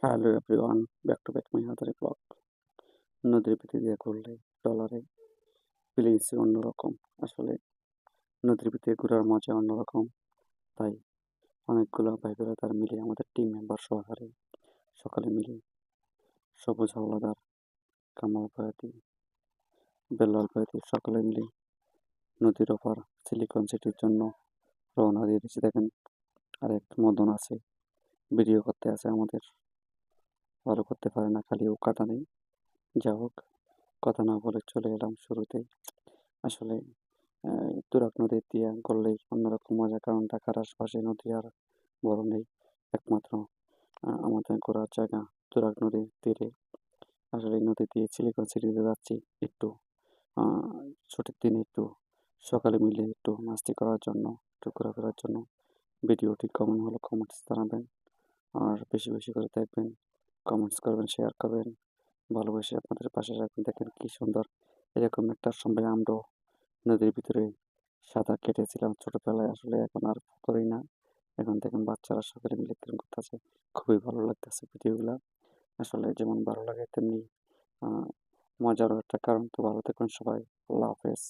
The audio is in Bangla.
Hello everyone, back to back my other blog. নদীর ভিতর দিয়ে ঘুরলে ট্রলারে ফিলিংসই অন্যরকম। আসলে নদীর ভিতরে ঘোরার মজা অন্যরকম। তাই অনেকগুলো ভাই ব্রাদার মিলে আমাদের টিম মেম্বার সহকারে সকালে মিলে সবুজ হাওলাদার, কামাল ভাইয়াতি, বেল্লাল ভাইয়াতি সকলে মিলে নদীর ওপার সিলিকন সিটির জন্য রওনা দিয়ে দিয়েছি। দেখেন আরেক মদন আছে, ভিডিও করতে আছে আমাদের, ভালো করতে পারে না, খালি ও কাটা নেই। যা হোক, কথা না বলে চলে এলাম শুরুতেই। আসলে তুরাগ নদীর দিয়ে গড়লেই অন্যরকম মজা, কারণ ঢাকার আশপাশে নদী আর বড় নেই। একমাত্র আমাদের ঘোরার জায়গা তুরাগ নদীর তীরে। আসলে এই নদী দিয়ে সিলিকন সিটিতে যাচ্ছি একটু আহ, ছুটির দিনে একটু সকালে মিলে একটু মাস্তি করার জন্য, একটু ঘোরাফেরার জন্য। ভিডিওটি কেমন হলো কমেন্টস জানাবেন, আর বেশি বেশি করে দেখবেন, কমেন্টস করবেন, শেয়ার করবেন, ভালোবেসে আপনাদের পাশে রাখবেন। দেখেন কি সুন্দর, এরকম একটা সময় আমরাও নদীর ভিতরে সাঁতার কেটেছিলাম ছোটবেলায়। আসলে এখন আর করি না। এখন দেখেন বাচ্চারা সকলে মিলে প্রেম করতেছে, খুবই ভালো লাগতেছে ভিডিওগুলা। আসলে যেমন ভালো লাগে তেমনি আহ, মজারও একটা কারণ। তো ভালো থাকুন সবাই, আল্লাহ হাফেজ।